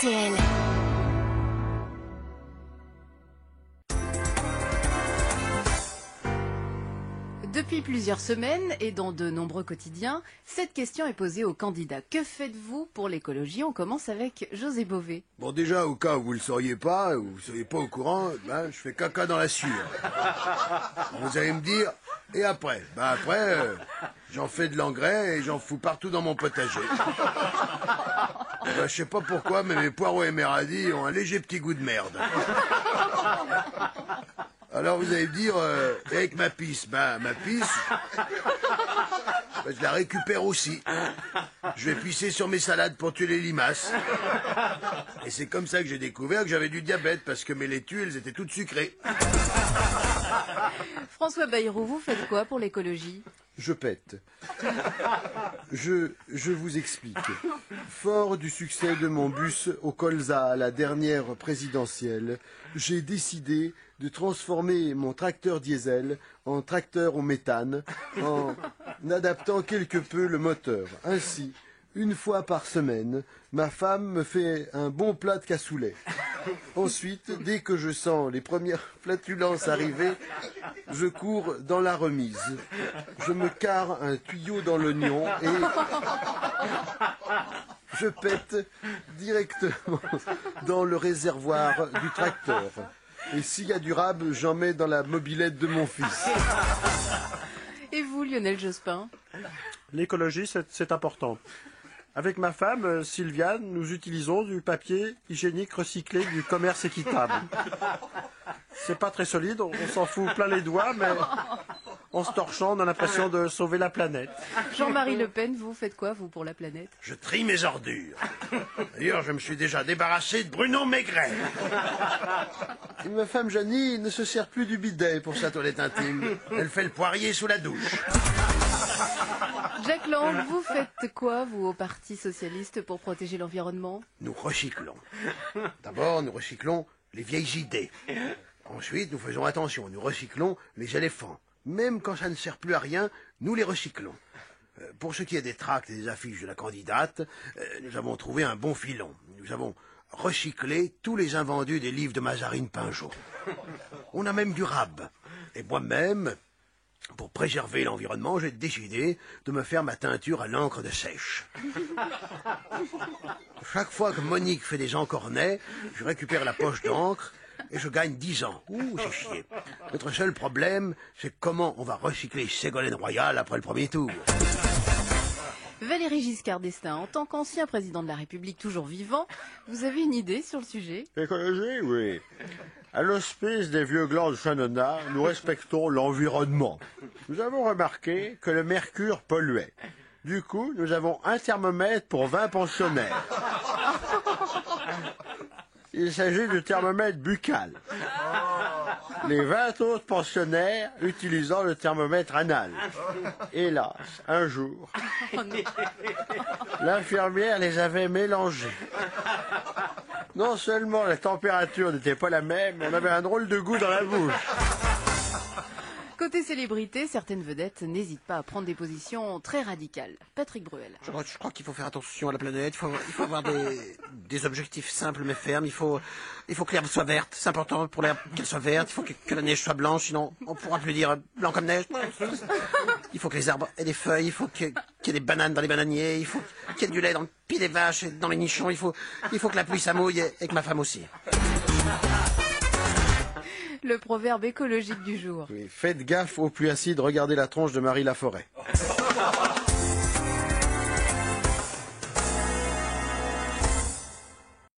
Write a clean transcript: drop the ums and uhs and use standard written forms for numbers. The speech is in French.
RTL. Depuis plusieurs semaines et dans de nombreux quotidiens, cette question est posée aux candidats. Que faites-vous pour l'écologie? On commence avec José Bové. Bon, déjà, au cas où vous ne le sauriez pas, ou vous ne seriez pas au courant, je fais caca dans la sueur. Vous allez me dire, et après? J'en fais de l'engrais et j'en fous partout dans mon potager. Je sais pas pourquoi, mais mes poireaux et mes radis ont un léger petit goût de merde. Alors vous allez me dire, et avec ma pisse? Ma pisse, je la récupère aussi. Je vais pisser sur mes salades pour tuer les limaces. Et c'est comme ça que j'ai découvert que j'avais du diabète, parce que mes laitues, elles étaient toutes sucrées. François Bayrou, vous faites quoi pour l'écologie? Je pète. Je vous explique. Fort du succès de mon bus au colza à la dernière présidentielle, j'ai décidé de transformer mon tracteur diesel en tracteur au méthane en adaptant quelque peu le moteur. Ainsi, une fois par semaine, ma femme me fait un bon plat de cassoulet. Ensuite, dès que je sens les premières flatulences arriver, je cours dans la remise. Je me carre un tuyau dans l'oignon et je pète directement dans le réservoir du tracteur. Et s'il y a du rab, j'en mets dans la mobilette de mon fils. Et vous, Lionel Jospin? L'écologie, c'est important. Avec ma femme, Sylviane, nous utilisons du papier hygiénique recyclé du commerce équitable. C'est pas très solide, on s'en fout plein les doigts, mais en se torchant, on a l'impression de sauver la planète. Jean-Marie Le Pen, vous faites quoi, vous, pour la planète? Je trie mes ordures. D'ailleurs, je me suis déjà débarrassé de Bruno Maigret. Et ma femme Janie ne se sert plus du bidet pour sa toilette intime. Elle fait le poirier sous la douche. Jacques Lang, vous faites quoi, vous, au Parti Socialiste, pour protéger l'environnement? Nous recyclons. D'abord, nous recyclons les vieilles idées. Ensuite, nous faisons attention, nous recyclons les éléphants. Même quand ça ne sert plus à rien, nous les recyclons. Pour ce qui est des tracts et des affiches de la candidate, nous avons trouvé un bon filon. Nous avons recyclé tous les invendus des livres de Mazarine Pinjot. On a même du rab. Et moi-même, pour préserver l'environnement, j'ai décidé de me faire ma teinture à l'encre de sèche. Chaque fois que Monique fait des encornets, je récupère la poche d'encre et je gagne 10 ans. Ouh, c'est chier. Notre seul problème, c'est comment on va recycler Ségolène Royal après le premier tour. Valéry Giscard d'Estaing, en tant qu'ancien président de la République toujours vivant, vous avez une idée sur le sujet? L'écologie, oui. À l'hospice des vieux glands de Chanona, nous respectons l'environnement. Nous avons remarqué que le mercure polluait. Du coup, nous avons un thermomètre pour 20 pensionnaires. Il s'agit du thermomètre buccal. Les 20 autres pensionnaires utilisant le thermomètre anal. Hélas, un jour, l'infirmière les avait mélangés. Non seulement la température n'était pas la même, mais on avait un drôle de goût dans la bouche. Côté célébrité, certaines vedettes n'hésitent pas à prendre des positions très radicales. Patrick Bruel. Je crois qu'il faut faire attention à la planète, il faut avoir des objectifs simples mais fermes, il faut que l'herbe soit verte, c'est important pour l'herbe qu'elle soit verte, il faut que la neige soit blanche, sinon on pourra plus dire blanc comme neige. Il faut que les arbres aient des feuilles, il faut qu'il y ait des bananes dans les bananiers, il faut qu'il y ait du lait dans le pied des vaches et dans les nichons, il faut que la pluie s'amouille et que ma femme aussi. Le proverbe écologique du jour. Faites gaffe aux pluies acides, regardez la tronche de Marie Laforêt.